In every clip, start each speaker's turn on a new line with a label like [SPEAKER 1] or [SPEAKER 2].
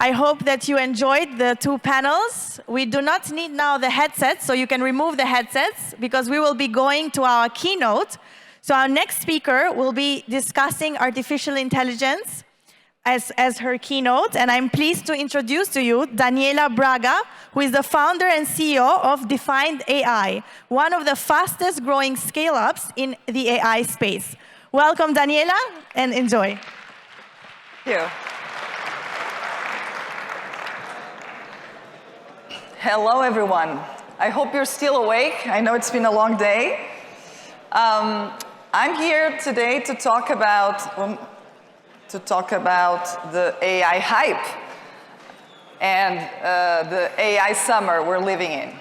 [SPEAKER 1] I hope that you enjoyed the two panels. We do not need now the headsets, so you can remove the headsets, because we will be going to our keynote. So our next speaker will be discussing artificial intelligence as her keynote, and I'm pleased to introduce to you Daniela Braga, who is the founder and CEO of Defined AI, one of the fastest growing scale-ups in the AI space. Welcome, Daniela, and enjoy.
[SPEAKER 2] Thank you. Hello, everyone. I hope you're still awake. I know it's been a long day. I'm here today to talk about the AI hype and the AI summer we're living in.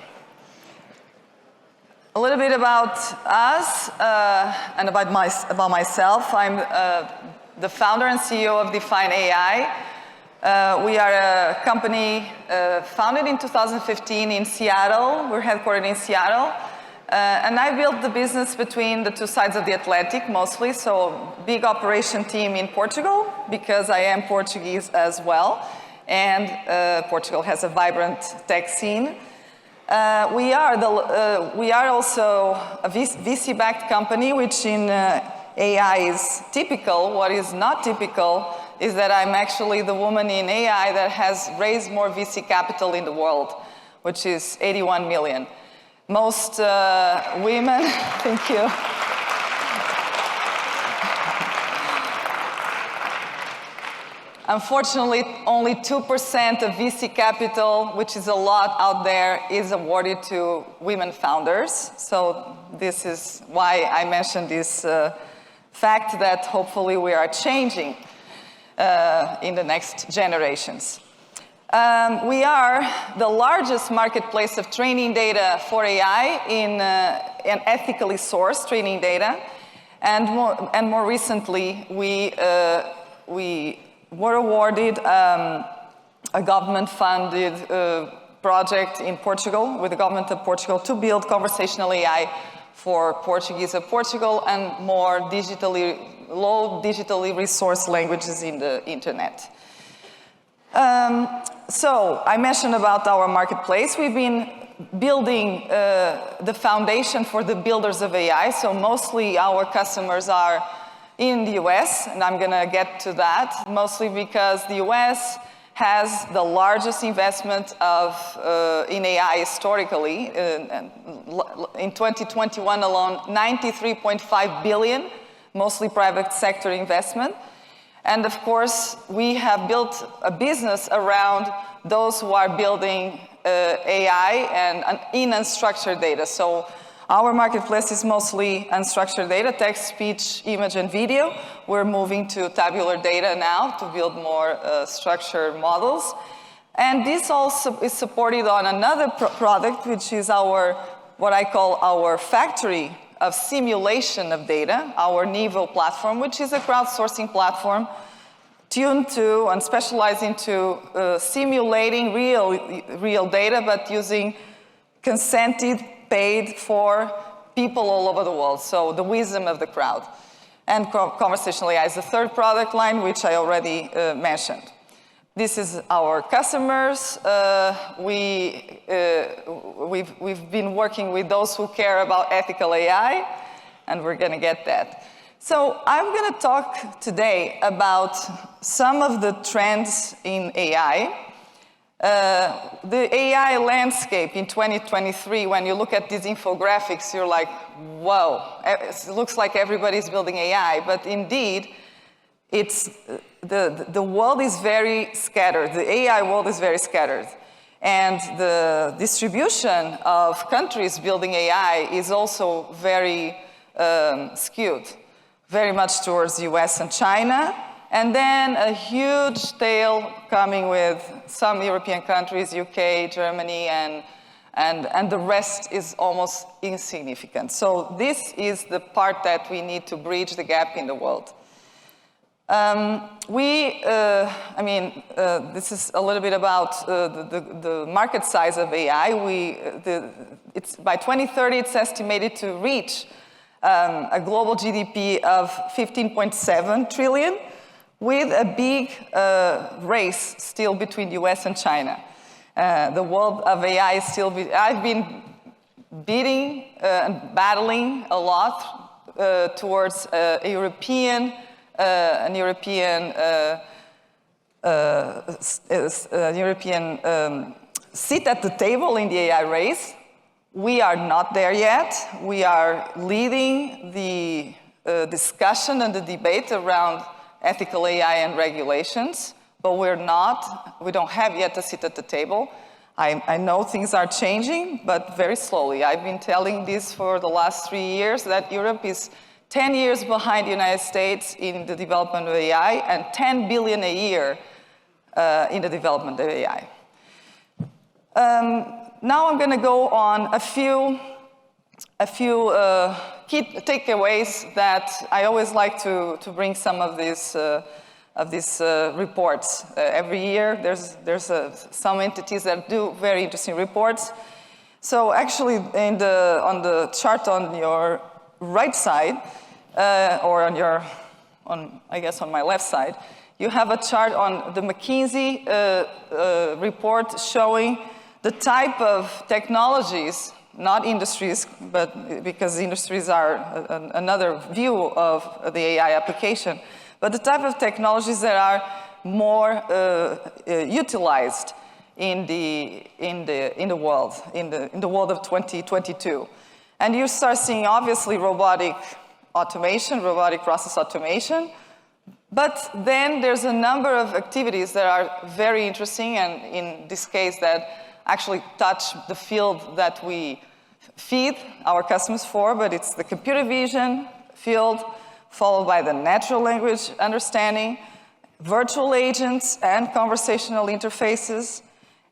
[SPEAKER 2] A little bit about us and about myself. I'm the founder and CEO of Defined AI. We are a company founded in 2015 in Seattle. We're headquartered in Seattle. And I built the business between the two sides of the Atlantic, mostly. So big operation team in Portugal, because I am Portuguese as well. And Portugal has a vibrant tech scene. We are also a VC-backed company, which in AI is typical. What is not typical is that I'm actually the woman in AI that has raised more VC capital in the world, which is 81 million. Most women, thank you. Unfortunately, only 2% of VC capital, which is a lot out there, is awarded to women founders. So this is why I mentioned this fact that hopefully we are changing in the next generations. We are the largest marketplace of training data for AI in ethically sourced training data. And more recently, we were awarded a government-funded project in Portugal with the government of Portugal to build conversational AI for Portuguese of Portugal and more low digitally resourced languages in the internet. So I mentioned about our marketplace. We've been building the foundation for the builders of AI. So mostly our customers are in the US, and I'm going to get to that, mostly because the US has the largest investment in AI historically. In 2021 alone, 93.5 billion, mostly private sector investment. And of course, we have built a business around those who are building AI and in unstructured data. So our marketplace is mostly unstructured data, text, speech, image, and video. We're moving to tabular data now to build more structured models. And this also is supported on another product, which is what I call our factory of simulation of data, our 𝐵𝐸 platform, which is a crowdsourcing platform tuned to and specialized into simulating real data, but using consented, paid for people all over the world. So the wisdom of the crowd. And conversational AI is the third product line, which I already mentioned. This is our customers. We've been working with those who care about ethical AI, and we're going to get that. So I'm going to talk today about some of the trends in AI. The AI landscape in 2023, when you look at these infographics, you're like, whoa, it looks like everybody's building AI. But indeed, the world is very scattered. The AI world is very scattered. And the distribution of countries building AI is also very skewed, very much towards US and China. And then a huge tail coming with some European countries, UK, Germany, and the rest is almost insignificant. So this is the part that we need to bridge the gap in the world. This is a little bit about the market size of AI. By 2030, it's estimated to reach a global GDP of 15.7 trillion, with a big race still between US and China. The world of AI is still, I've been beating and battling a lot towards a European seat at the table in the AI race. We are not there yet. We are leading the discussion and the debate around ethical AI and regulations, but we don't have yet a seat at the table. I know things are changing, but very slowly. I've been telling this for the last 3 years, that Europe is 10 years behind the United States in the development of AI, and 10 billion a year in the development of AI. Now I'm going to go on a few key takeaways that I always like to bring some of these reports. Every year there's some entities that do very interesting reports. So actually on the chart on your right side, or I guess on my left side, you have a chart on the McKinsey report showing the type of technologies, not industries, but because industries are another view of the AI application, but the type of technologies that are more utilized in the world of 2022. And you start seeing obviously robotic automation, robotic process automation, but then there's a number of activities that are very interesting, and in this case that actually touch the field that we feed our customers for, but it's the computer vision field, followed by the natural language understanding, virtual agents and conversational interfaces,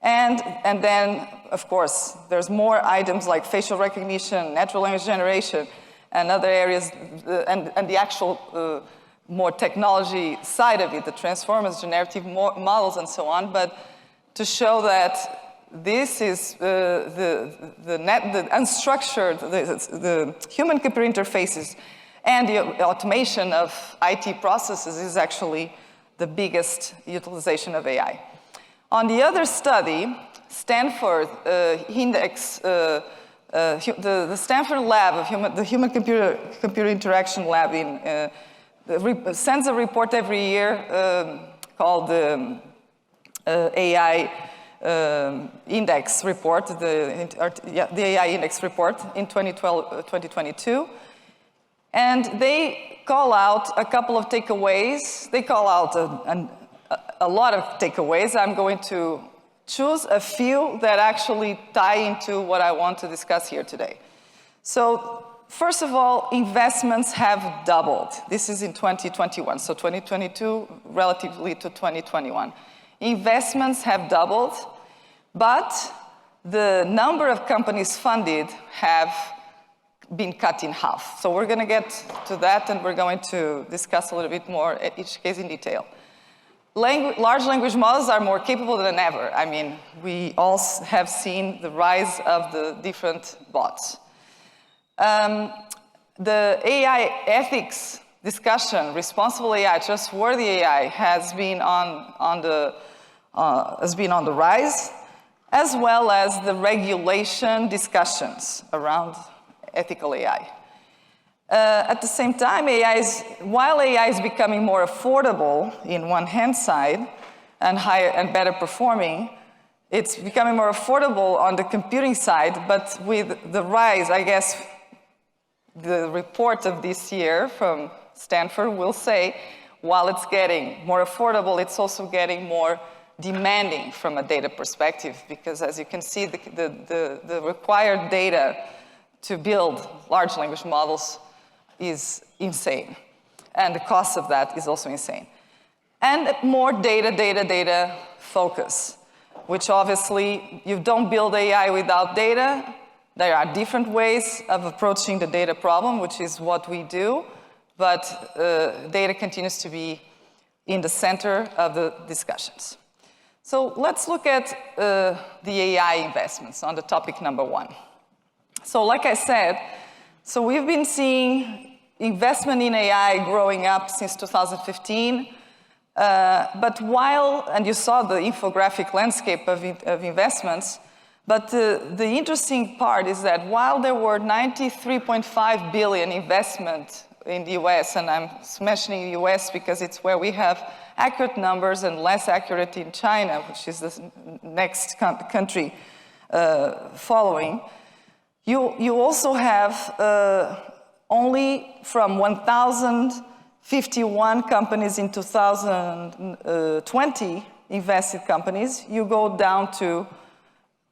[SPEAKER 2] and then, of course, there's more items like facial recognition, natural language generation, and other areas, and the actual more technology side of it, the transformers, generative models, and so on, but to show that this is the unstructured, the human-computer interfaces and the automation of IT processes is actually the biggest utilization of AI. On the other study, Stanford Index, the Stanford lab of the human-computer interaction lab sends a report every year called the AI Index report, the AI Index report in 2022. And they call out a couple of takeaways. They call out a lot of takeaways. I'm going to choose a few that actually tie into what I want to discuss here today. So first of all, investments have doubled. This is in 2021, so 2022 relatively to 2021. Investments have doubled, but the number of companies funded have been cut in half. So we're going to get to that, and we're going to discuss a little bit more at each case in detail. Large language models are more capable than ever. I mean, we all have seen the rise of the different bots. The AI ethics discussion, responsible AI, trustworthy AI, has been on the rise, as well as the regulation discussions around ethical AI. At the same time, while AI is becoming more affordable in one hand side and higher and better performing, it's becoming more affordable on the computing side, but with the rise, I guess, the report of this year from Stanford will say, while it's getting more affordable, it's also getting more demanding from a data perspective, because as you can see, the required data to build large language models is insane. And the cost of that is also insane. And more data focus, which obviously you don't build AI without data. There are different ways of approaching the data problem, which is what we do, but data continues to be in the center of the discussions. So let's look at the AI investments on the topic number one. So like I said, so we've been seeing investment in AI growing up since 2015. But while, and you saw the infographic landscape of investments, but the interesting part is that while there were 93.5 billion investment in the US, and I'm mentioning the US because it's where we have accurate numbers and less accurate in China, which is the next country following, you also have only from 1,051 companies in 2020 invested companies, you go down to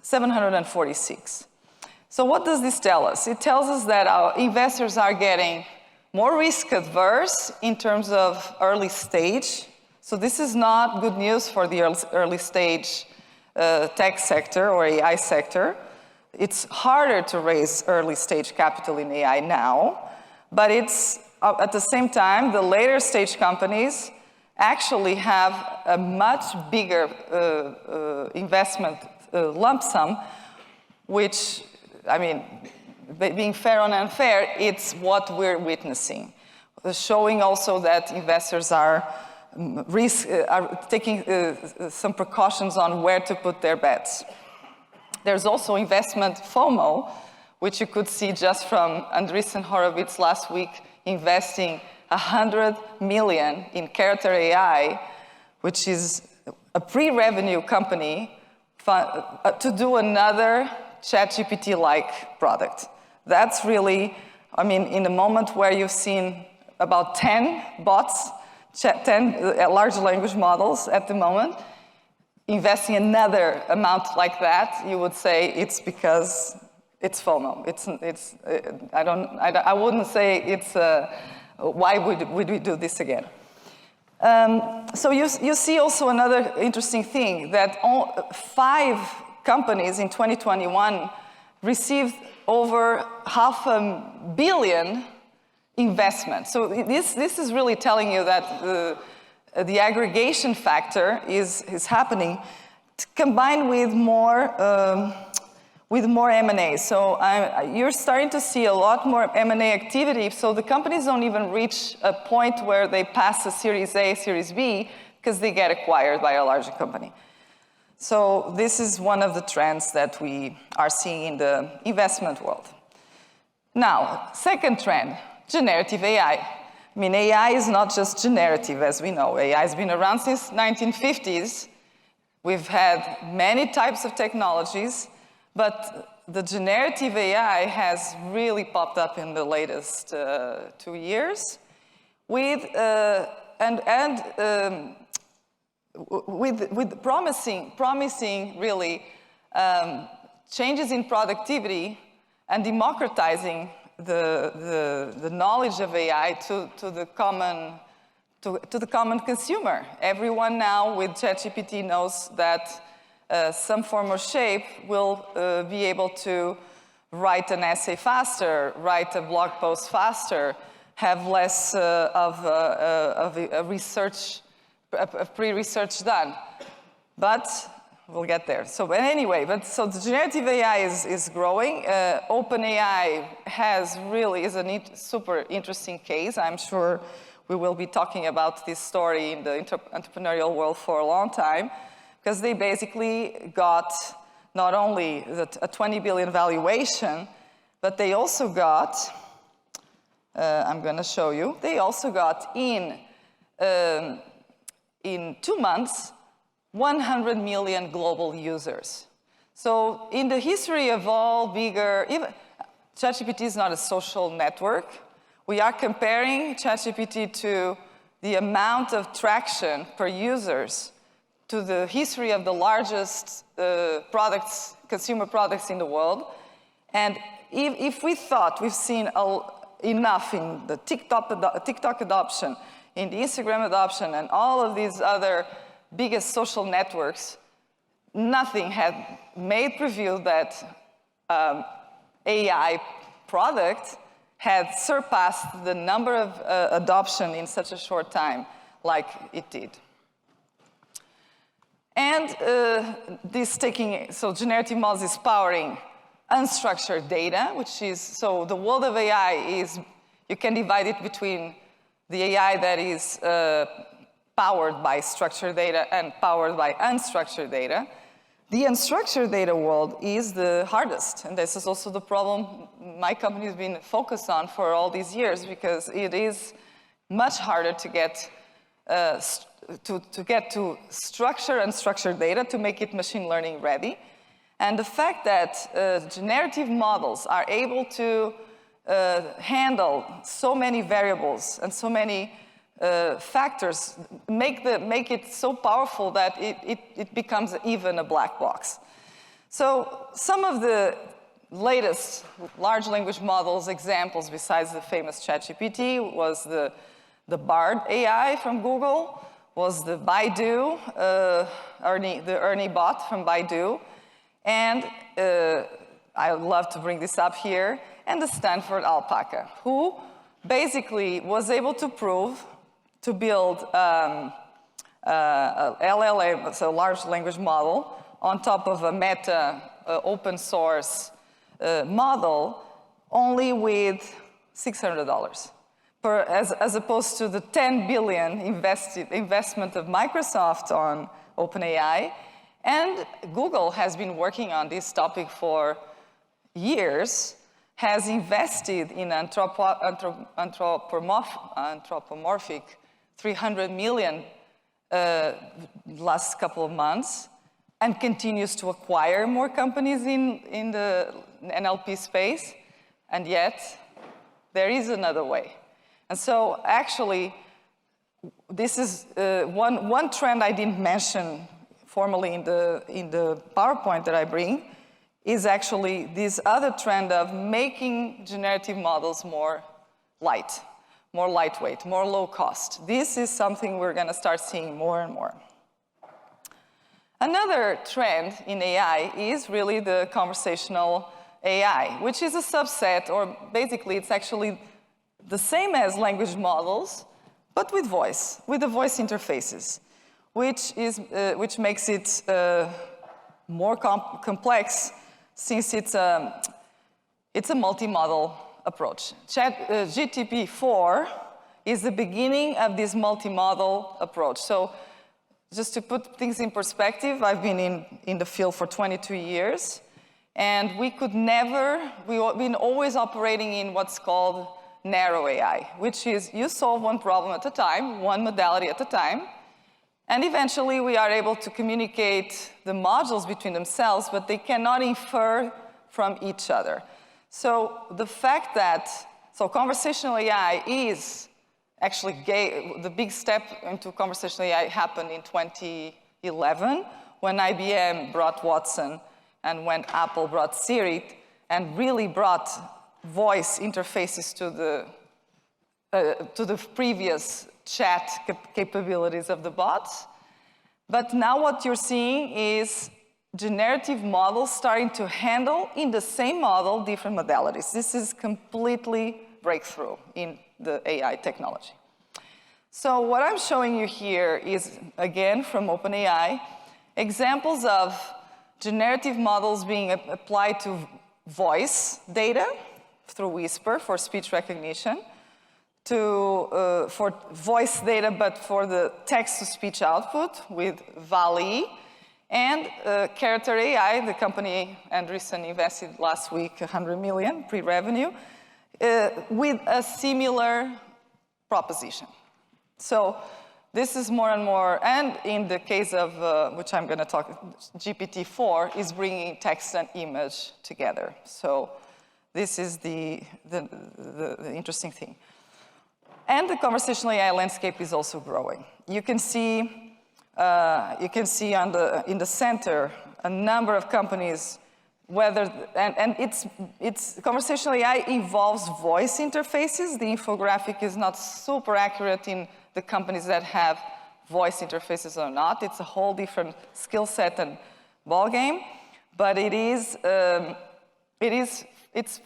[SPEAKER 2] 746. So what does this tell us? It tells us that our investors are getting more risk adverse in terms of early stage. So this is not good news for the early stage tech sector or AI sector. It's harder to raise early stage capital in AI now, but it's at the same time, the later stage companies actually have a much bigger investment lump sum, which, I mean, being fair and unfair, it's what we're witnessing. Showing also that investors are taking some precautions on where to put their bets. There's also investment FOMO, which you could see just from Andreessen Horowitz last week investing 100 million in Character AI, which is a pre-revenue company to do another ChatGPT-like product. That's really, I mean, in a moment where you've seen about 10 bots, 10 large language models at the moment, investing another amount like that, you would say it's because it's FOMO. I wouldn't say it's, why would we do this again? So you see also another interesting thing, that 5 companies in 2021 received over $500 million investment. So this is really telling you that the aggregation factor is happening, combined with more M&A. So you're starting to see a lot more M&A activity. So the companies don't even reach a point where they pass a Series A, Series B, because they get acquired by a larger company. So this is one of the trends that we are seeing in the investment world. Now, second trend, generative AI. I mean, AI is not just generative, as we know. AI has been around since 1950s. We've had many types of technologies, but the generative AI has really popped up in the latest 2 years with promising really changes in productivity and democratizing the knowledge of AI to the common consumer. Everyone now with ChatGPT knows that some form or shape will be able to write an essay faster, write a blog post faster, have less of a pre-research done. But we'll get there. So, but anyway, so the generative AI is growing. OpenAI is a super interesting case. I'm sure we will be talking about this story in the entrepreneurial world for a long time, because they basically got not only a 20 billion valuation, but they also got, I'm going to show you, they also got in 2 months, 100 million global users. So in the history of all bigger, ChatGPT is not a social network. We are comparing ChatGPT to the amount of traction per users to the history of the largest consumer products in the world. And if we thought we've seen enough in the TikTok adoption, in the Instagram adoption, and all of these other biggest social networks, nothing had made preview that AI product had surpassed the number of adoption in such a short time like it did. And so generative models is powering unstructured data, which is, so the world of AI is, you can divide it between the AI that is powered by structured data and powered by unstructured data. The unstructured data world is the hardest, and this is also the problem my company has been focused on for all these years, because it is much harder to get to structure unstructured data to make it machine learning ready. And the fact that generative models are able to handle so many variables and so many factors make it so powerful that it becomes even a black box. So some of the latest large language models examples besides the famous ChatGPT was the Bard AI from Google, was the Baidu, the Ernie bot from Baidu, and I love to bring this up here, and the Stanford Alpaca, who basically was able to prove to build a LLM, so a large language model, on top of a Meta open source model, only with $600, as opposed to the $10 billion investment of Microsoft on OpenAI. And Google has been working on this topic for years, has invested in anthropomorphic 300 million last couple of months, and continues to acquire more companies in the NLP space, and yet there is another way. And so actually, this is one trend I didn't mention formally in the PowerPoint that I bring, is actually this other trend of making generative models more lightweight, more low cost. This is something we're going to start seeing more and more. Another trend in AI is really the conversational AI, which is a subset, or basically it's actually the same as language models, but with the voice interfaces, which makes it more complex, since it's a multi-model approach. GPT-4 is the beginning of this multi-model approach. So just to put things in perspective, I've been in the field for 22 years, and we've been always operating in what's called narrow AI, which is you solve one problem at a time, one modality at a time, and eventually we are able to communicate the modules between themselves, but they cannot infer from each other. So the fact that, conversational AI is actually the big step into conversational AI happened in 2011 when IBM brought Watson and when Apple brought Siri and really brought voice interfaces to the previous chat capabilities of the bots. But now what you're seeing is generative models starting to handle in the same model different modalities. This is completely breakthrough in the AI technology. So what I'm showing you here is, again, from OpenAI, examples of generative models being applied to voice data through Whisper for speech recognition, for voice data, but for the text-to-speech output with Valley, and Character AI, the company Andreessen invested last week, 100 million pre-revenue, with a similar proposition. So this is more and more, and in the case of, which I'm going to talk, GPT-4 is bringing text and image together. So this is the interesting thing. And the conversational AI landscape is also growing. You can see in the center a number of companies, and it's conversational AI involves voice interfaces. The infographic is not super accurate in the companies that have voice interfaces or not. It's a whole different skill set and ballgame, but it's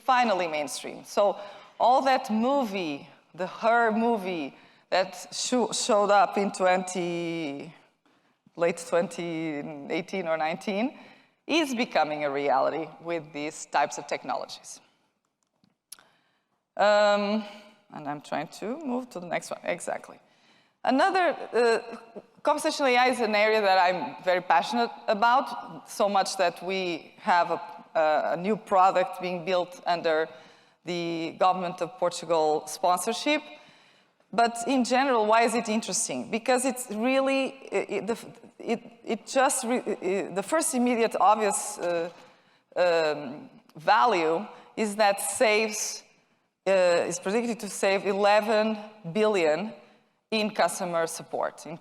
[SPEAKER 2] finally mainstream. So all that movie, the Her movie that showed up in late 2018 or 19, is becoming a reality with these types of technologies. And I'm trying to move to the next one, exactly. Conversational AI is an area that I'm very passionate about, so much that we have a new product being built under the government of Portugal sponsorship. But in general, why is it interesting? Because it's really, the first immediate obvious value is that is predicted to save 11 billion in customer support, in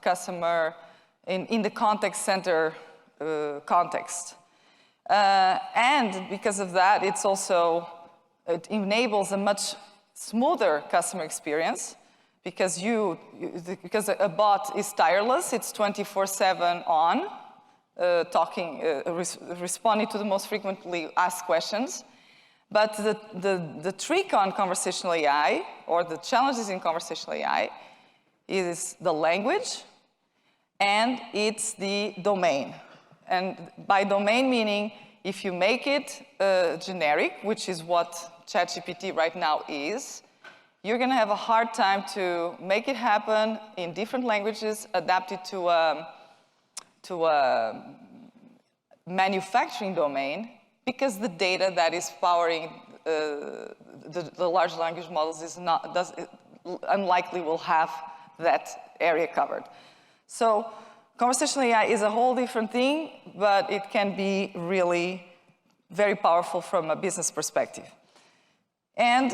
[SPEAKER 2] the contact center context. And because of that, it enables a much smoother customer experience, because a bot is tireless, it's 24/7 on, responding to the most frequently asked questions. But the trick on conversational AI, or the challenges in conversational AI, is the language, and it's the domain. And by domain meaning, if you make it generic, which is what ChatGPT right now is, you're going to have a hard time to make it happen in different languages, adapted to a manufacturing domain, because the data that is powering the large language models unlikely will have that area covered. So conversational AI is a whole different thing, but it can be really very powerful from a business perspective. And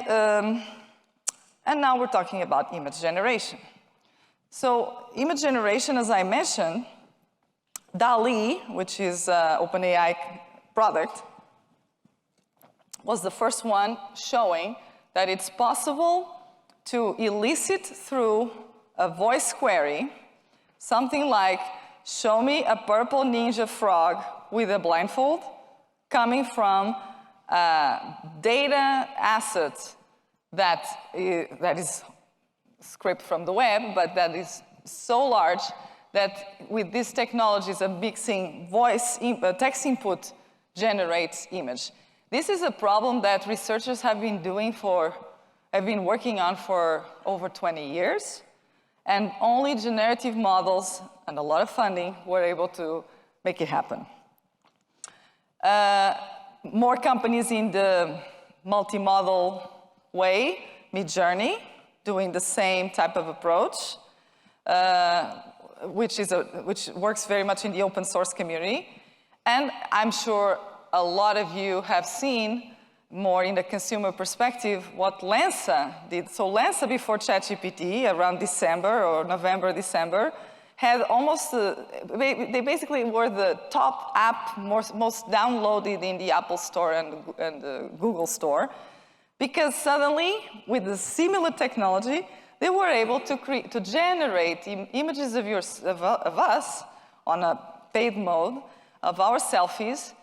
[SPEAKER 2] now we're talking about image generation. So image generation, as I mentioned, DALL-E, which is an OpenAI product, was the first one showing that it's possible to elicit through a voice query something like, show me a purple ninja frog with a blindfold, coming from a data asset that is scraped from the web, but that is so large that with these technologies of mixing text input generates image. This is a problem that researchers have been working on for over 20 years, and only generative models and a lot of funding were able to make it happen. More companies in the multimodal way, Midjourney, doing the same type of approach, which works very much in the open source community. And I'm sure a lot of you have seen, more in the consumer perspective, what Lensa did. So Lensa, before ChatGPT, around December or November, December, had almost, they basically were the top app most downloaded in the Apple Store and the Google Store, because suddenly, with the similar technology, they were able to generate images of us on a paid mode, of our selfies,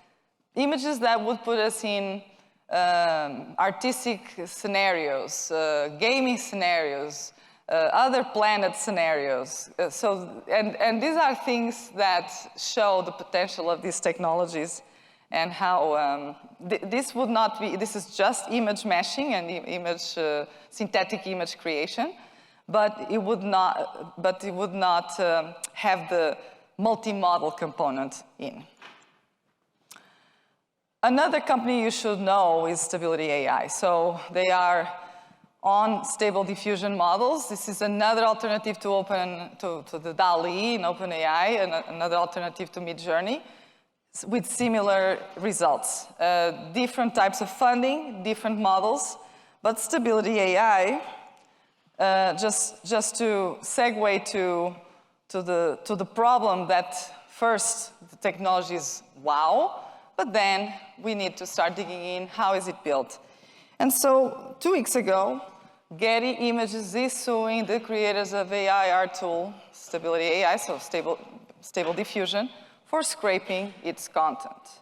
[SPEAKER 2] images that would put us in artistic scenarios, gaming scenarios, other planet scenarios. And these are things that show the potential of these technologies, and how this is just image meshing and synthetic image creation, but it would not have the multi-model component in. Another company you should know is Stability AI. So they are on stable diffusion models. This is another alternative to the DALL-E in OpenAI, and another alternative to Midjourney, with similar results. Different types of funding, different models, but Stability AI, just to segue to the problem that first the technology is wow, but then we need to start digging in, how is it built? And so 2 weeks ago, Getty Images is suing the creators of AI tool, Stability AI, so stable diffusion, for scraping its content.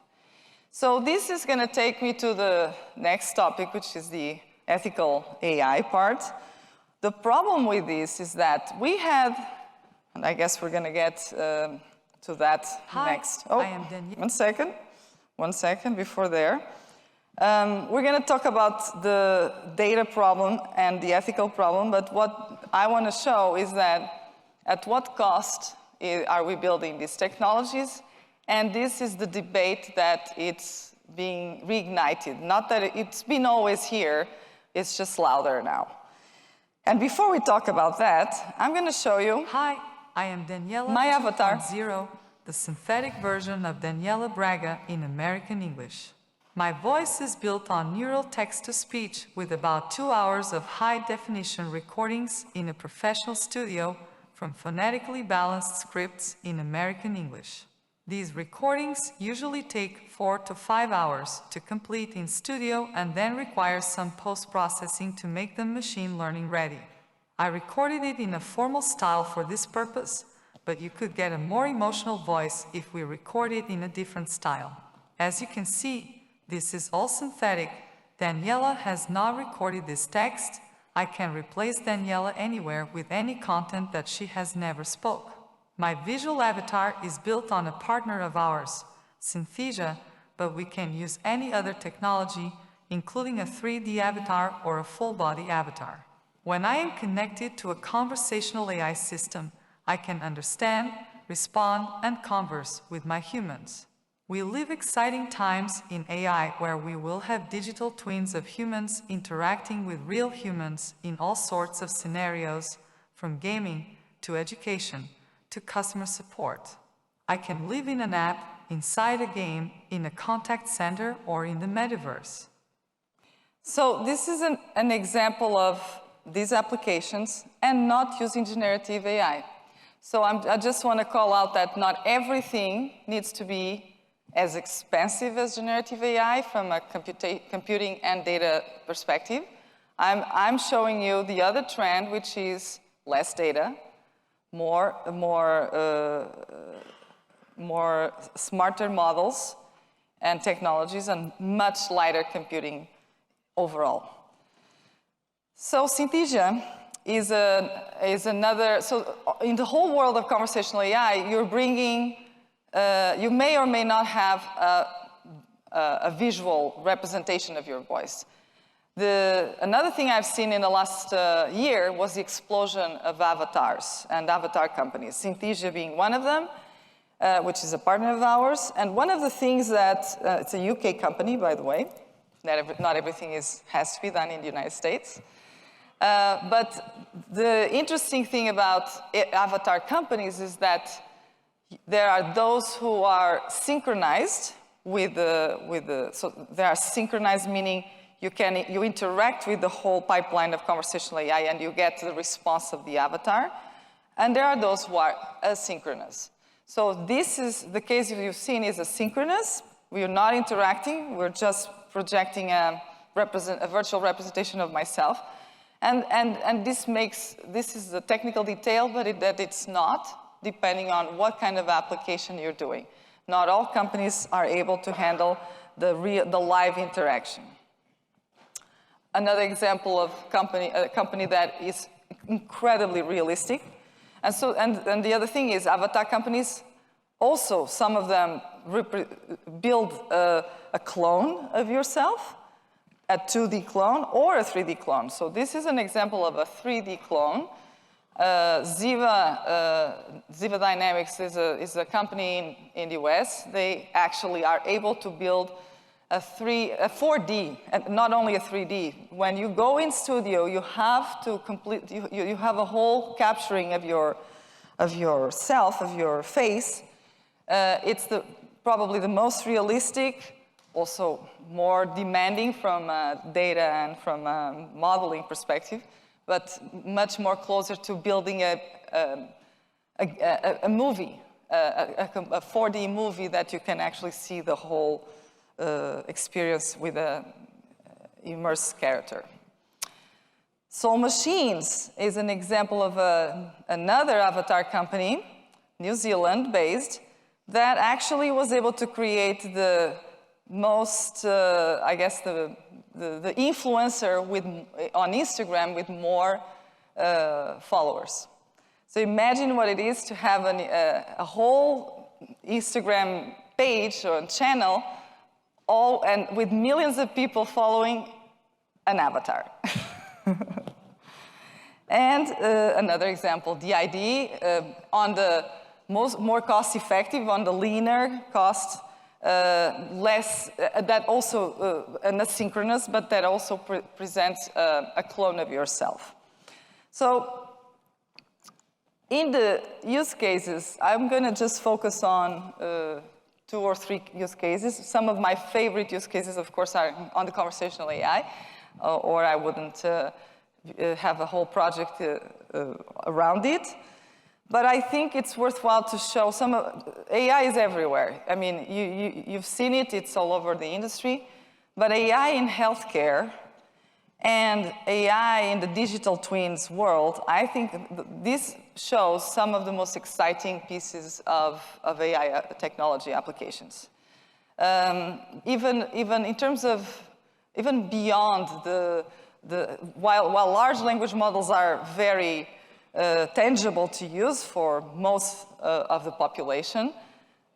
[SPEAKER 2] So this is going to take me to the next topic, which is the ethical AI part. The problem with this is that we had, and I guess we're going to get to that next. Oh, I am Daniela. One second before there. We're going to talk about the data problem and the ethical problem, but what I want to show is that At what cost are we building these technologies? And this is the debate that it's being reignited. Not that it's been always here, it's just louder now. And before we talk about that, I'm going to show you.
[SPEAKER 3] Hi, I am Daniela
[SPEAKER 2] My avatar.
[SPEAKER 3] 2.0, the synthetic version of Daniela Braga in American English. My voice is built on neural text-to-speech with about 2 hours of high-definition recordings in a professional studio from phonetically balanced scripts in American English. These recordings usually take 4 to 5 hours to complete in studio and then require some post-processing to make them machine learning ready. I recorded it in a formal style for this purpose, but you could get a more emotional voice if we record it in a different style. As you can see, this is all synthetic. Daniela has not recorded this text. I can replace Daniela anywhere with any content that she has never spoke. My visual avatar is built on a partner of ours, Synthesia, but we can use any other technology, including a 3D avatar or a full-body avatar. When I am connected to a conversational AI system, I can understand, respond, and converse with my humans. We live exciting times in AI where we will have digital twins of humans interacting with real humans in all sorts of scenarios, from gaming to education to customer support. I can live in an app, inside a game, in a contact center, or in the metaverse.
[SPEAKER 2] So this is an example of these applications and not using generative AI. So I just want to call out that not everything needs to be as expensive as generative AI from a computing and data perspective. I'm showing you the other trend, which is less data, more smarter models and technologies, and much lighter computing overall. So Synthesia is another, so in the whole world of conversational AI, you're bringing, you may or may not have a visual representation of your voice. Another thing I've seen in the last year was the explosion of avatars and avatar companies, Synthesia being one of them, which is a partner of ours. And one of the things that, it's a UK company, by the way, not everything has to be done in the United States. But the interesting thing about avatar companies is that there are those who are synchronized so they are synchronized, meaning you interact with the whole pipeline of conversational AI and you get the response of the avatar. And there are those who are asynchronous. So this is, the case you've seen is asynchronous. We are not interacting, we're just projecting a virtual representation of myself. And this is the technical detail, but that it's not, depending on what kind of application you're doing. Not all companies are able to handle the live interaction. Another example of a company that is incredibly realistic. And the other thing is avatar companies also, some of them build a clone of yourself, a 2D clone or a 3D clone. So this is an example of a 3D clone. 𝐉𝐨ã Dynamics is a company in the US. They actually are able to build a 4D, and not only a 3D. When you go in studio, you have to you have a whole capturing of yourself, of your face. It's probably the most realistic, also more demanding from data and from a modeling perspective, but much more closer to building a movie, a 4D movie that you can actually see the whole experience with an immersed character. Soul Machines is an example of another avatar company, New Zealand-based, that actually was able to create the most, I guess, the influencer on Instagram with more followers. So imagine what it is to have a whole Instagram page or channel, and with millions of people following an avatar. And another example, DID, on the more cost-effective, on the leaner cost, less, that also, and asynchronous, but that also presents a clone of yourself. So in the use cases, I'm going to just focus on 2 or 3 use cases. Some of my favorite use cases, of course, are on the conversational AI, or I wouldn't have a whole project around it. But I think it's worthwhile to show some of, AI is everywhere. I mean, you've seen it, it's all over the industry. But AI in healthcare and AI in the digital twins world, I think this shows some of the most exciting pieces of AI technology applications. Even in terms of, even beyond while large language models are very tangible to use for most of the population,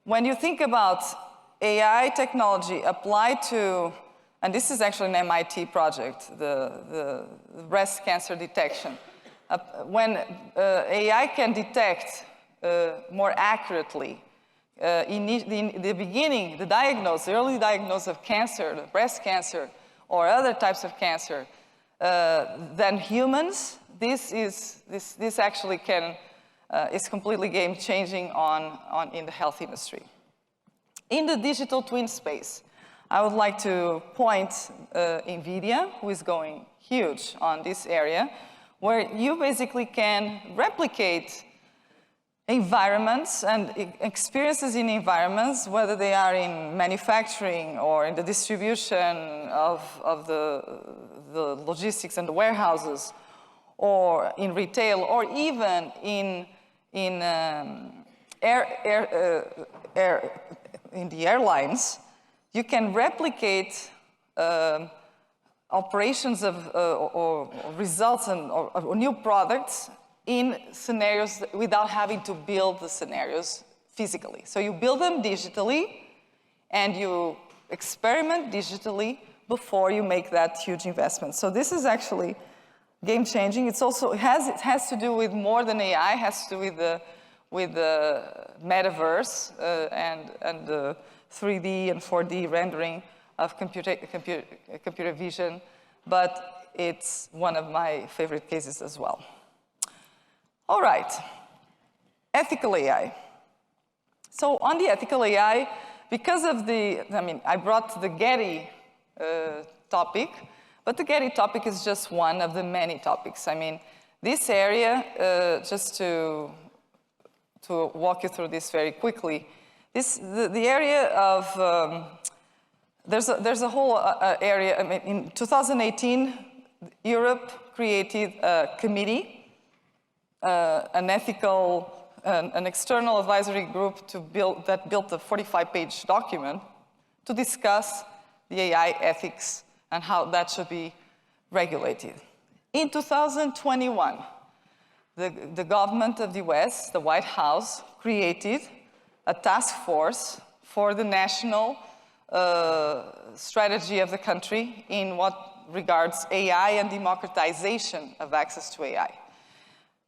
[SPEAKER 2] when you think about AI technology applied to, and this is actually an MIT project, the breast cancer detection. When AI can detect more accurately in the beginning, the early diagnosis of cancer, the breast cancer, or other types of cancer, than humans, this actually is completely game-changing in the health industry. In the digital twin space, I would like to point NVIDIA, who is going huge on this area, where you basically can replicate environments and experiences in environments, whether they are in manufacturing or in the distribution of the logistics and the warehouses, or in retail, or even in the airlines. You can replicate operations or results or new products in scenarios without having to build the scenarios physically. So you build them digitally, and you experiment digitally before you make that huge investment. So this is actually game-changing. It has to do with more than AI. It has to do with the metaverse and the 3D and 4D rendering of computer vision, but it's one of my favorite cases as well. All right, ethical AI. So on the ethical AI, because of I brought the Getty topic, but the Getty topic is just one of the many topics. I mean, this area, just to walk you through this very quickly, the area of, there's a whole area. I mean, in 2018, Europe created a committee, an external advisory group that built a 45-page document to discuss the AI ethics and how that should be regulated. In 2021, the government of the US, the White House, created a task force for the national strategy of the country in what regards AI and democratization of access to AI.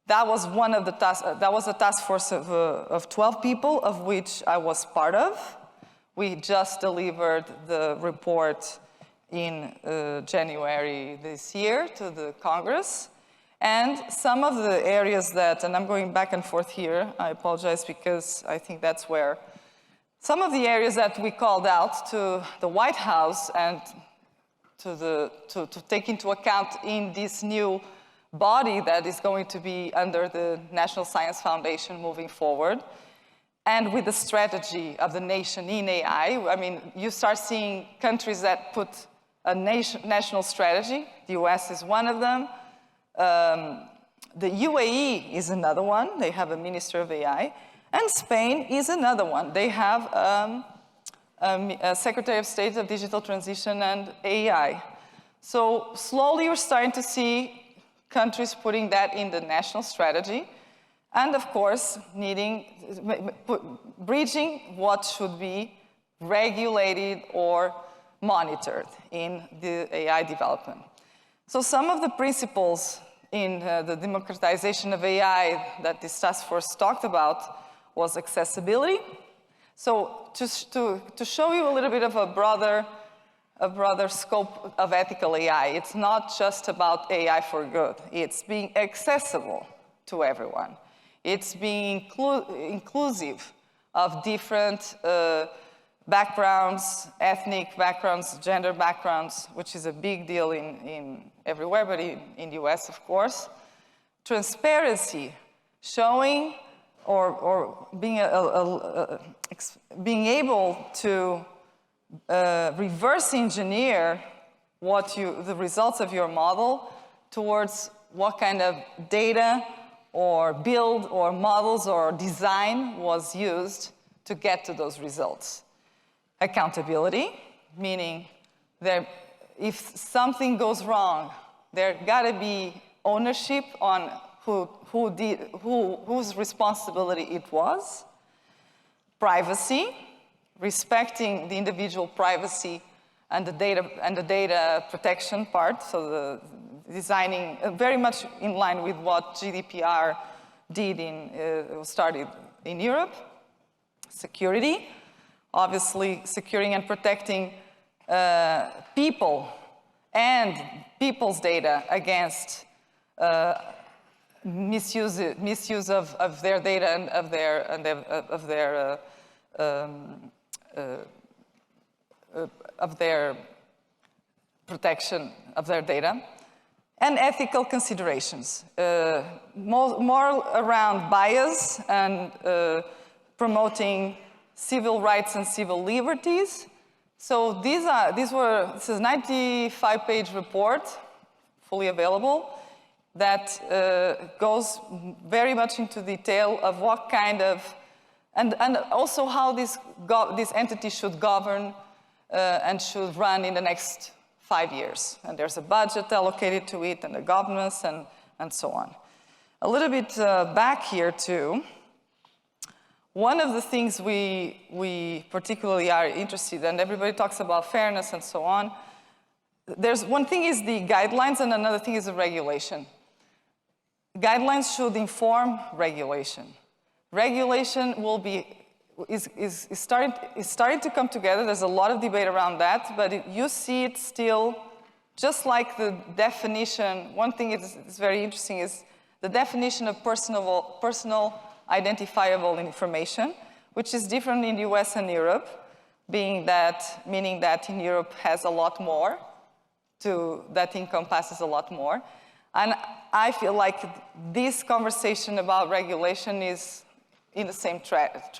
[SPEAKER 2] That was one of the that was a task force of 12 people, of which I was part of. We just delivered the report in January this year to the Congress. And some of the areas that, and I'm going back and forth here, I apologize because I think that's where, some of the areas that we called out to the White House and to take into account in this new body that is going to be under the National Science Foundation moving forward, and with the strategy of the nation in AI. I mean, you start seeing countries that put a national strategy. The US is one of them. The UAE is another one. They have a Minister of AI. And Spain is another one. They have a Secretary of State of Digital Transition and AI. So slowly we're starting to see countries putting that in the national strategy, and of course, bridging what should be regulated or monitored in the AI development. So some of the principles in the democratization of AI that this task force talked about was accessibility. So to show you a little bit of a broader scope of ethical AI, it's not just about AI for good. It's being accessible to everyone. It's being inclusive of different backgrounds, ethnic backgrounds, gender backgrounds, which is a big deal in everywhere, but in the US, of course. Transparency, showing or being able to reverse engineer the results of your model towards what kind of data or build or models or design was used to get to those results. Accountability, meaning if something goes wrong, there gotta be ownership on whose responsibility it was. Privacy, respecting the individual privacy and the data protection part, so the designing very much in line with what GDPR started in Europe. Security, obviously securing and protecting people and people's data against misuse of their data and of their protection of their data. And ethical considerations, more around bias and promoting civil rights and civil liberties. So this is a 95-page report, fully available, that goes very much into detail of what kind of, and also how this entity should govern and should run in the next 5 years. And there's a budget allocated to it and the governance and so on. A little bit back here too. One of the things we particularly are interested in, and everybody talks about fairness and so on, one thing is the guidelines and another thing is the regulation. Guidelines should inform regulation. Regulation is starting to come together. There's a lot of debate around that, but you see it still, just like the definition. One thing is very interesting is the definition of personal identifiable information, which is different in the US and Europe, meaning that in Europe has a lot more, that encompasses a lot more. And I feel like this conversation about regulation is in the same track.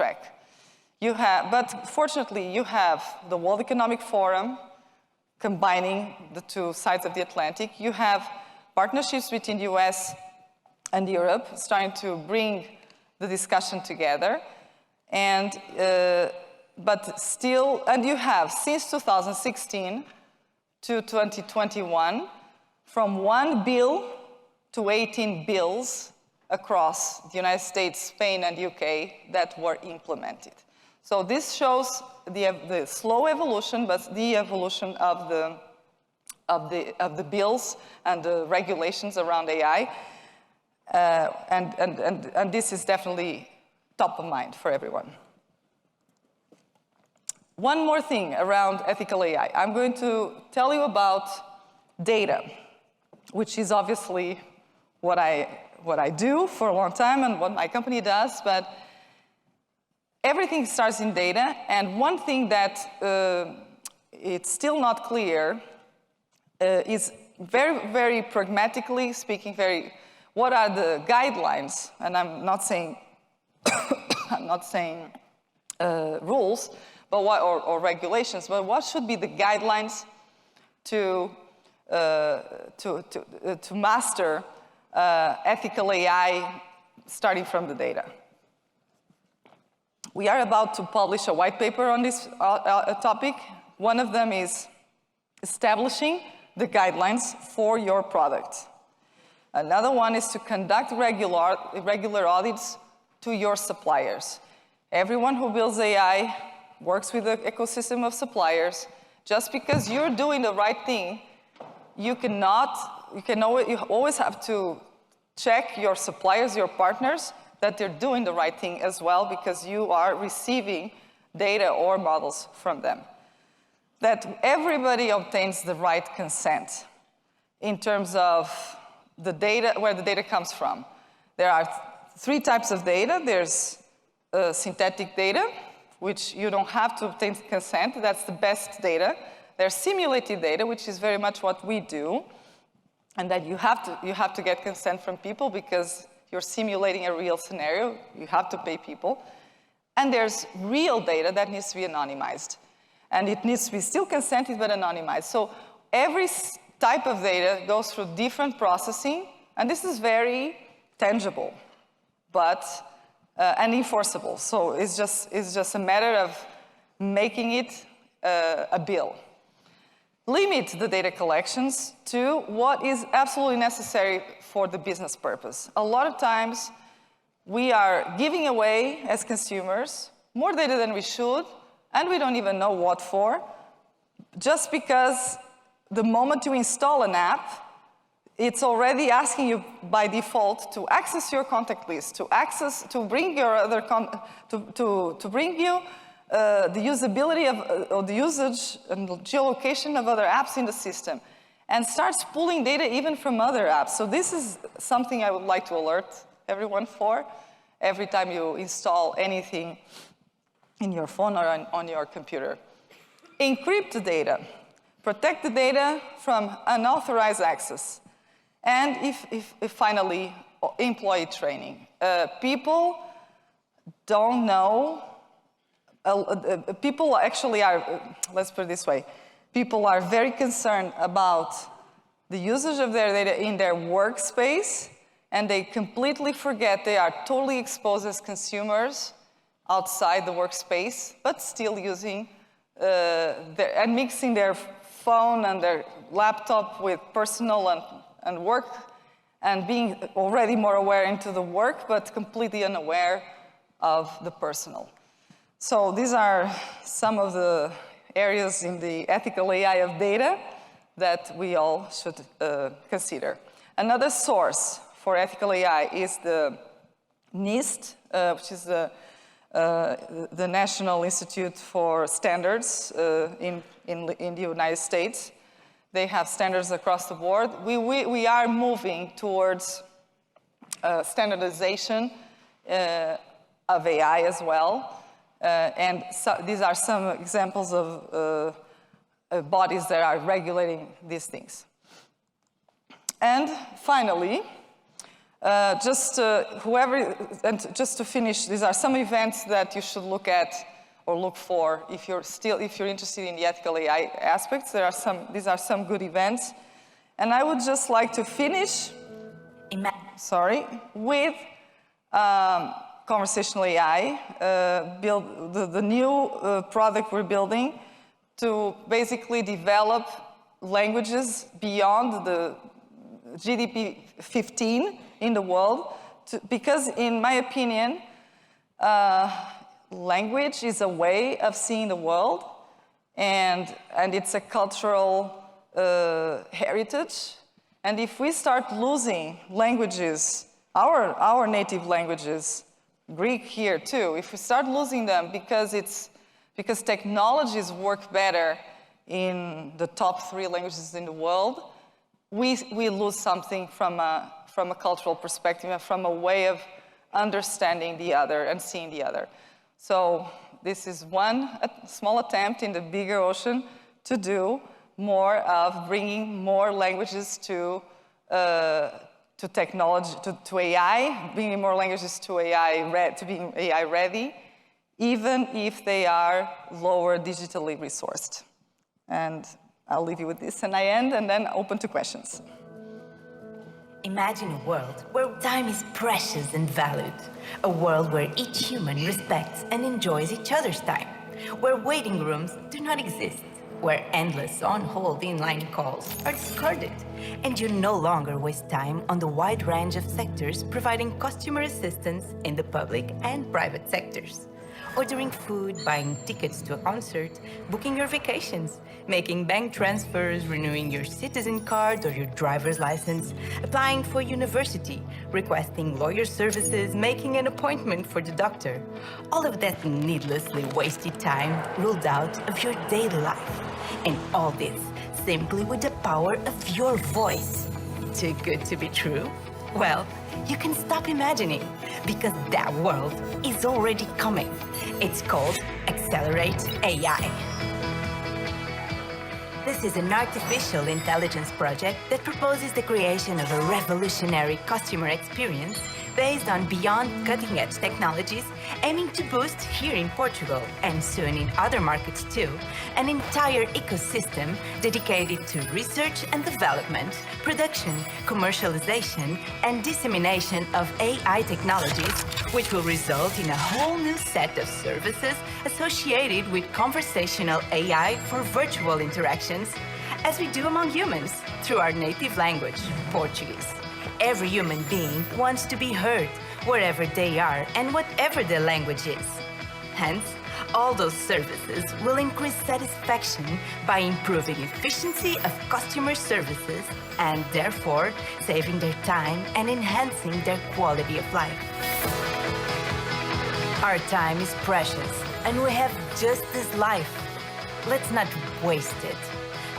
[SPEAKER 2] But fortunately, you have the World Economic Forum combining the two sides of the Atlantic. You have partnerships between the US and Europe starting to bring the discussion together. But still, and you have, since 2016 to 2021, from 1 bill to 18 bills across the United States, Spain, and UK that were implemented. So this shows the slow evolution, but the evolution of the bills and the regulations around AI. And this is definitely top of mind for everyone. One more thing around ethical AI. I'm going to tell you about data, which is obviously what I do for a long time and what my company does, but everything starts in data. And one thing that it's still not clear is very, very pragmatically speaking, what are the guidelines? And I'm not saying rules, but or regulations, but what should be the guidelines to master ethical AI starting from the data? We are about to publish a white paper on this topic. One of them is establishing the guidelines for your product. Another one is to conduct regular audits to your suppliers. Everyone who builds AI works with an ecosystem of suppliers. Just because you're doing the right thing, you cannot you always have to check your suppliers, your partners, that they're doing the right thing as well, because you are receiving data or models from them. That everybody obtains the right consent in terms of the data, where the data comes from. There are 3 types of data. There's synthetic data, which you don't have to obtain consent. That's the best data. There's simulated data, which is very much what we do, and that you have to get consent from people because you're simulating a real scenario. You have to pay people. And there's real data that needs to be anonymized. And it needs to be still consented but anonymized. So every type of data goes through different processing, and this is very tangible, but and enforceable. So it's just a matter of making it a bill. Limit the data collections to what is absolutely necessary for the business purpose. A lot of times, we are giving away, as consumers, more data than we should, and we don't even know what for, just because the moment you install an app, it's already asking you by default to access your contact list, to bring your other to bring you the usability or the usage and geolocation of other apps in the system, and starts pulling data even from other apps. So this is something I would like to alert everyone for every time you install anything in your phone or on your computer. Encrypt the data. Protect the data from unauthorized access. And if finally, employee training. People don't know, people actually are, let's put it this way, people are very concerned about the usage of their data in their workspace, and they completely forget they are totally exposed as consumers outside the workspace, but still using and mixing their phone and their laptop with personal and work, and being already more aware into the work, but completely unaware of the personal. So these are some of the areas in the ethical AI of data that we all should consider. Another source for ethical AI is the NIST, which is the National Institute for Standards in the United States. They have standards across the board. We are moving towards standardization of AI as well. And so these are some examples of bodies that are regulating these things. And finally, just to finish, these are some events that you should look at or look for if you're interested in the ethical AI aspects. These are some good events. And I would just like to finish, with conversational AI, build the new product we're building to basically develop languages beyond the GDP 15 in the world, because in my opinion, language is a way of seeing the world, and it's a cultural heritage. And if we start losing languages, our native languages, Greek here too, if we start losing them because technologies work better in the top 3 languages in the world, we lose something from a cultural perspective and from a way of understanding the other and seeing the other. So this is one small attempt in the bigger ocean to do more of bringing more languages to technology, to AI, bringing more languages to to being AI ready, even if they are lower digitally resourced. And I'll leave you with this, and I end, and then open to questions.
[SPEAKER 4] Imagine a world where time is precious and valued. A world where each human respects and enjoys each other's time. Where waiting rooms do not exist. Where endless on-hold inline calls are discarded. And you no longer waste time on the wide range of sectors providing customer assistance in the public and private sectors. ordering food, buying tickets to a concert, booking your vacations, making bank transfers, renewing your citizen card or your driver's license, applying for university, requesting lawyer services, making an appointment for the doctor. All of that needlessly wasted time ruled out of your daily life. And all this simply with the power of your voice. Too good to be true? Well, you can stop imagining, because that world is already coming. It's called 𝐶𝐚𝐧𝐢𝐴 AI. This is an artificial intelligence project that proposes the creation of a revolutionary customer experience based on beyond cutting-edge technologies, aiming to boost here in Portugal and soon in other markets too, an entire ecosystem dedicated to research and development, production, commercialization, and dissemination of AI technologies, which will result in a whole new set of services associated with conversational AI for virtual interactions, as we do among humans through our native language, Portuguese. Every human being wants to be heard wherever they are and whatever their language is. Hence, all those services will increase satisfaction by improving efficiency of customer services and therefore saving their time and enhancing their quality of life. Our time is precious and we have just this life. Let's not waste it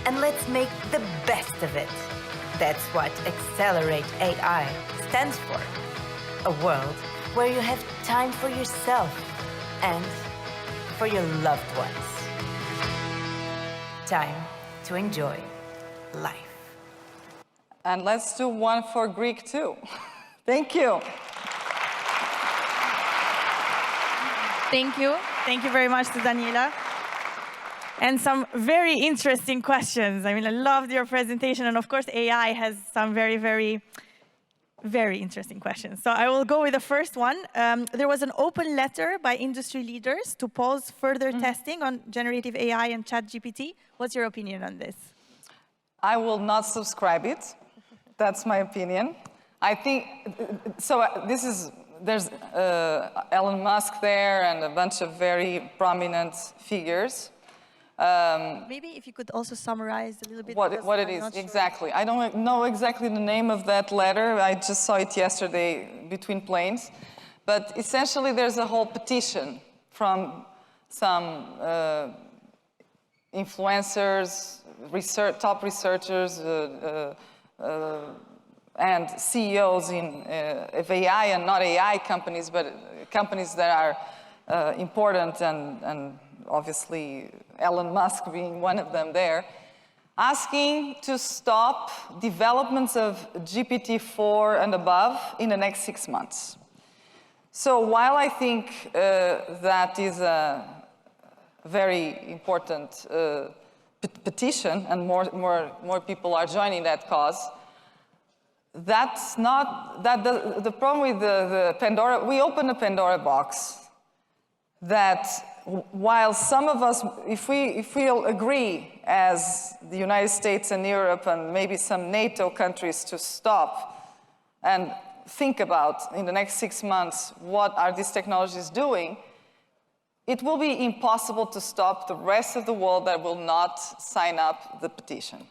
[SPEAKER 4] and let's make the best of it. That's what 𝐶𝐚𝐧𝐢𝐴 stands for. A world where you have time for yourself and for your loved ones. Time to enjoy life.
[SPEAKER 2] And let's do one for Greek too. Thank you.
[SPEAKER 1] Thank you. Thank you very much to Daniela. And some very interesting questions. I mean, I loved your presentation. And of course, AI has some very, very, very interesting questions. So I will go with the first one. There was an open letter by industry leaders to pause further testing on generative AI and ChatGPT. What's your opinion on this?
[SPEAKER 2] I will not subscribe it. That's my opinion. I think, so there's Elon Musk there and a bunch of very prominent figures.
[SPEAKER 1] Maybe if you could also summarize a little bit
[SPEAKER 2] what it is, exactly. I don't know exactly the name of that letter. I just saw it yesterday between planes. But essentially, there's a whole petition from some influencers, top researchers, and CEOs of AI and not AI companies, but companies that are important and obviously Elon Musk being one of them there, asking to stop developments of GPT-4 and above in the next 6 months. So while I think that is a very important petition and more people are joining that cause, that's not, the problem with the Pandora, we open a Pandora box that while some of us, if we agree as the United States and Europe and maybe some NATO countries to stop and think about in the next 6 months what are these technologies doing, it will be impossible to stop the rest of the world that will not sign up the petition.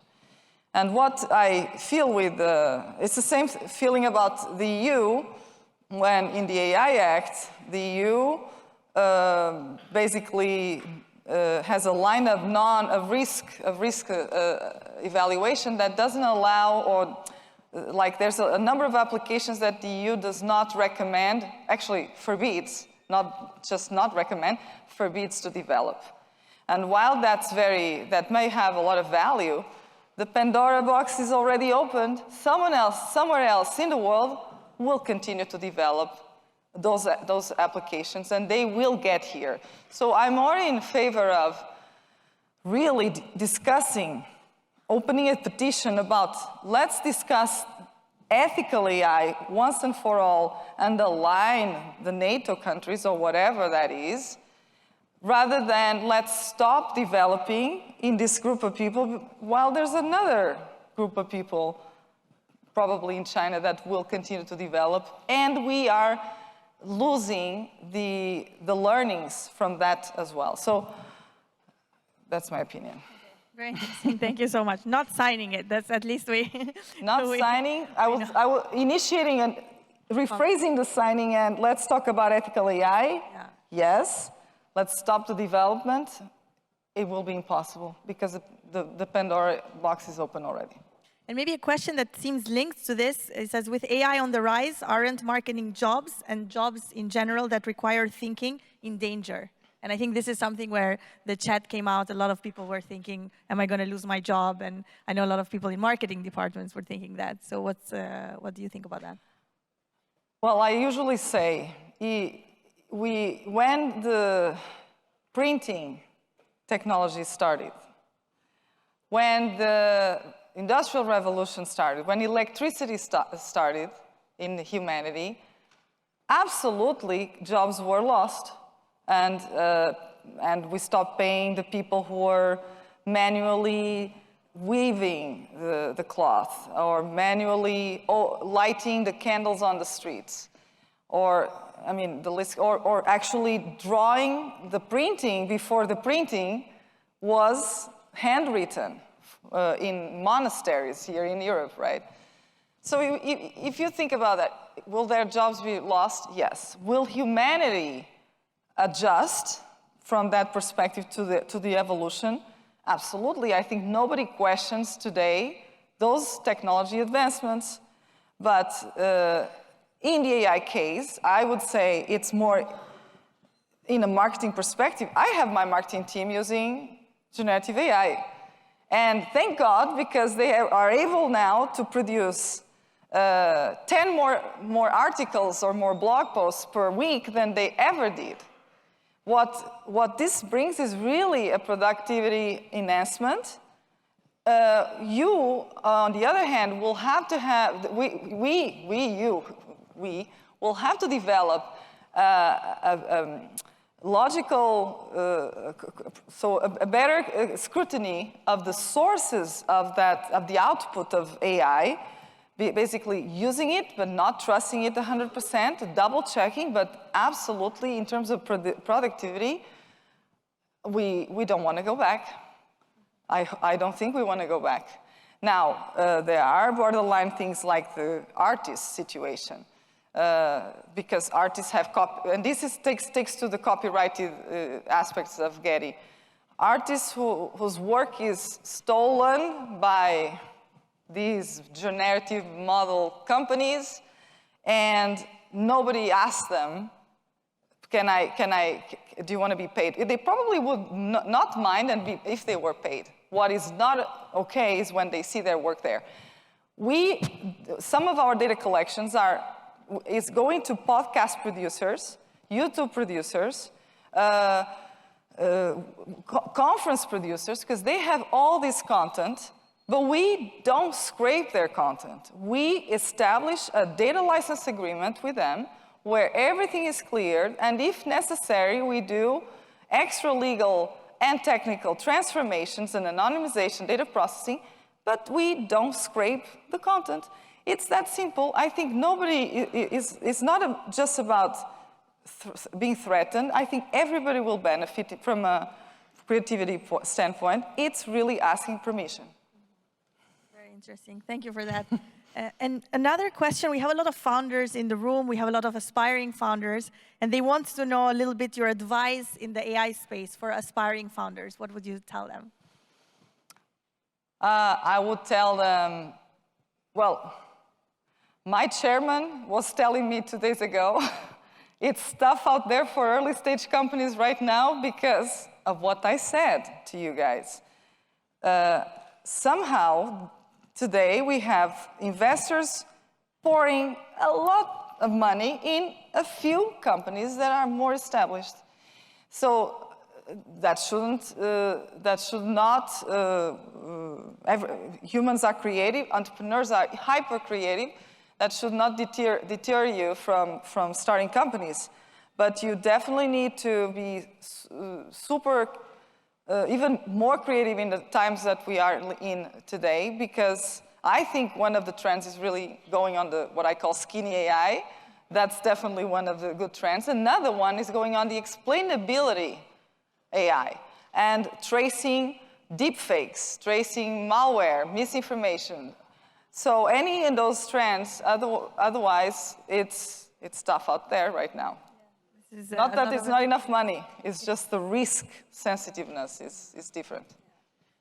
[SPEAKER 2] And what I feel with it's the same feeling about the EU when in the AI Act, the EU basically has a line of risk evaluation that doesn't allow, or like there's a number of applications that the EU does not recommend, actually forbids, not just not recommend, forbids to develop. And while that may have a lot of value, the Pandora box is already opened. Someone else, somewhere else in the world will continue to develop those applications, and they will get here. So I'm more in favor of really discussing, opening a petition about, let's discuss ethical AI once and for all and align the NATO countries or whatever that is, rather than let's stop developing in this group of people while there's another group of people, probably in China, that will continue to develop. And we are losing the learnings from that as well. So that's my opinion.
[SPEAKER 1] Very interesting. Thank you so much. Not signing it. That's at least we.
[SPEAKER 2] Not signing. I will initiating and rephrasing the signing, and let's talk about ethical AI.
[SPEAKER 1] Yeah.
[SPEAKER 2] Yes. Let's stop the development. It will be impossible because the Pandora box is open already.
[SPEAKER 1] And maybe a question that seems linked to this, it says, with AI on the rise, aren't marketing jobs and jobs in general that require thinking in danger? And I think this is something where the chat came out. A lot of people were thinking, am I going to lose my job? And I know a lot of people in marketing departments were thinking that. So what do you think about that?
[SPEAKER 2] Well, I usually say, when the printing technology started, when the Industrial Revolution started, when electricity started in humanity, absolutely jobs were lost. And we stopped paying the people who were manually weaving the cloth, or manually lighting the candles on the streets, or, I mean, the list, or actually drawing the printing before the printing was handwritten. In monasteries here in Europe, right? So if you think about that, will their jobs be lost? Yes. Will humanity adjust from that perspective to the evolution? Absolutely. I think nobody questions today those technology advancements. But in the AI case, I would say it's more in a marketing perspective. I have my marketing team using generative AI. And thank God, because they are able now to produce 10 more articles or more blog posts per week than they ever did. What this brings is really a productivity enhancement. You, on the other hand, will have to have, we will have to develop logical, so a better scrutiny of the sources of the output of AI, basically using it but not trusting it 100%, double checking, but absolutely in terms of productivity, we don't want to go back. I don't think we want to go back. Now, there are borderline things like the artist situation. Because artists have and this takes to the copyrighted aspects of Getty. Artists whose work is stolen by these generative model companies, and nobody asks them, do you want to be paid? They probably would not mind if they were paid. What is not okay is when they see their work there. Some of our data collections is going to podcast producers, YouTube producers, conference producers, because they have all this content, but we don't scrape their content. We establish a data license agreement with them where everything is cleared, and if necessary, we do extra legal and technical transformations and anonymization, data processing, but we don't scrape the content. It's that simple. I think nobody is not just about being threatened. I think everybody will benefit from a creativity standpoint. It's really asking permission.
[SPEAKER 1] Very interesting. Thank you for that. And another question, we have a lot of founders in the room. We have a lot of aspiring founders, and they want to know a little bit your advice in the AI space for aspiring founders. What would you tell them?
[SPEAKER 2] I would tell them, well, my chairman was telling me 2 days ago, it's tough out there for early stage companies right now because of what I said to you guys. Somehow, today we have investors pouring a lot of money in a few companies that are more established. So that should not, humans are creative, entrepreneurs are hyper creative. That should not deter you from starting companies. But you definitely need to be even more creative in the times that we are in today, because I think one of the trends is really going on what I call skinny AI, That's definitely one of the good trends. Another one is going on the explainability AI and tracing deepfakes, tracing malware, misinformation. So any of those trends, otherwise, it's tough out there right now. Not that it's not enough money, it's just the risk sensitiveness is different.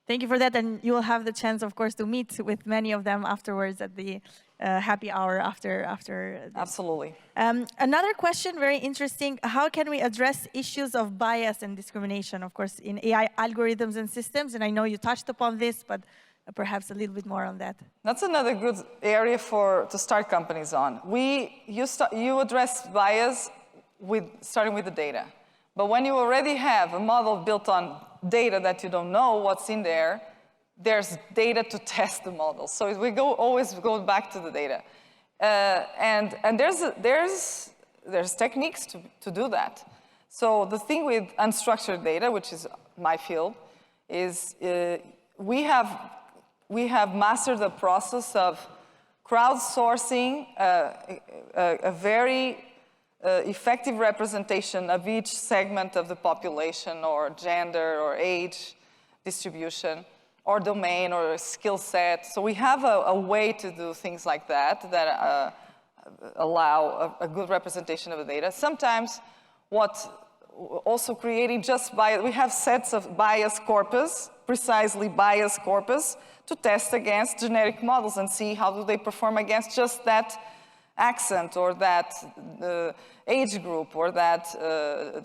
[SPEAKER 1] Thank you for that, and you will have the chance, of course, to meet with many of them afterwards at the happy hour after this.
[SPEAKER 2] Absolutely.
[SPEAKER 1] Another question, very interesting, how can we address issues of bias and discrimination, of course, in AI algorithms and systems? And I know you touched upon this, but perhaps a little bit more on that.
[SPEAKER 2] That's another good area to start companies on. You address bias starting with the data. But when you already have a model built on data that you don't know what's in there, there's data to test the model. So we always go back to the data. And there's techniques to do that. So the thing with unstructured data, which is my field, is we have mastered the process of crowdsourcing a very effective representation of each segment of the population, or gender, or age distribution, or domain, or skill set. So we have a way to do things like that allow a good representation of the data. Sometimes also creating just bias, we have sets of bias corpus, precisely bias corpus, to test against generic models and see how do they perform against just that accent, or that age group, or that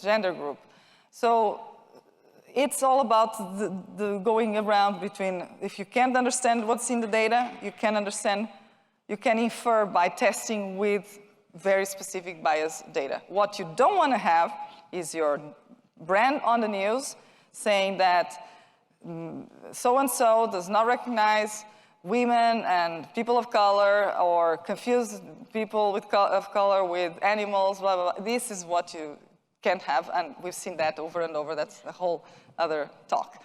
[SPEAKER 2] gender group. So it's all about the going around between, if you can't understand what's in the data, you can infer by testing with very specific bias data. What you don't want to have is your brand on the news saying that so-and-so does not recognize women and people of color, or confuse people of color with animals, blah, blah, blah. This is what you can't have, and we've seen that over and over. That's a whole other talk.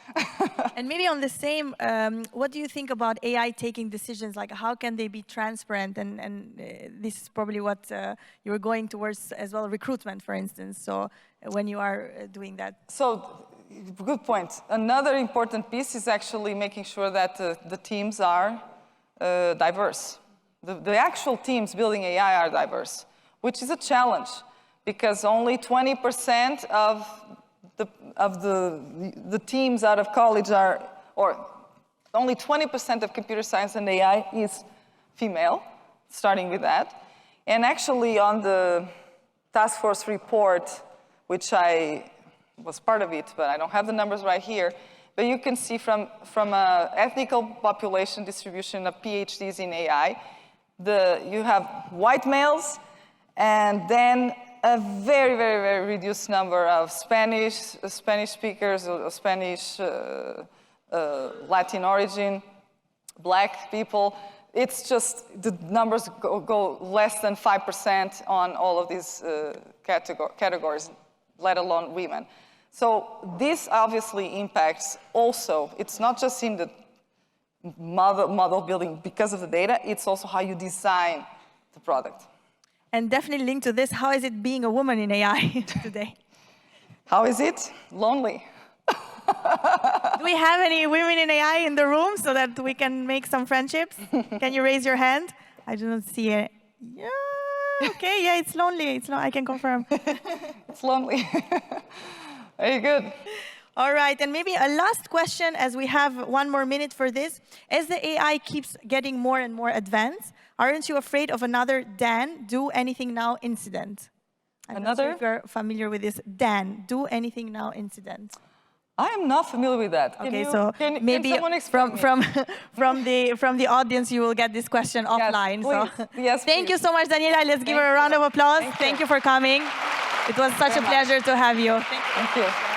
[SPEAKER 1] And maybe on the same, what do you think about AI taking decisions? Like, how can they be transparent? And this is probably what you were going towards as well, recruitment, for instance. So when you are doing that.
[SPEAKER 2] So, good point. Another important piece is actually making sure that the teams are diverse. The actual teams building AI are diverse, which is a challenge, because only 20% of the teams out of college or only 20% of computer science and AI is female, starting with that. And actually on the task force report, which I was part of it, but I don't have the numbers right here, but you can see from an ethnical population distribution of PhDs in AI, you have white males, and then a very, very, very reduced number of Spanish speakers, or Spanish Latin origin, black people. It's just the numbers go less than 5% on all of these categories, let alone women. So this obviously impacts also, it's not just in the model building because of the data, it's also how you design the product.
[SPEAKER 1] And definitely linked to this, how is it being a woman in AI today?
[SPEAKER 2] How is it? Lonely.
[SPEAKER 1] Do we have any women in AI in the room so that we can make some friendships? Can you raise your hand? I do not see it. Yeah, okay, yeah, it's lonely. I can confirm.
[SPEAKER 2] It's lonely. Very good.
[SPEAKER 1] All right, and maybe a last question, as we have 1 more minute for this. As the AI keeps getting more and more advanced, aren't you afraid of another Dan, do anything now incident? I'm not sure if you're familiar with this. Dan, do anything now incident.
[SPEAKER 2] I am not familiar with that.
[SPEAKER 1] Can maybe from the audience you will get this question offline.
[SPEAKER 2] Please.
[SPEAKER 1] So
[SPEAKER 2] Yes,
[SPEAKER 1] thank you so much, Daniela. Let's give her a round of applause. Thank you for coming. It was such a pleasure to have you.
[SPEAKER 2] Thank you.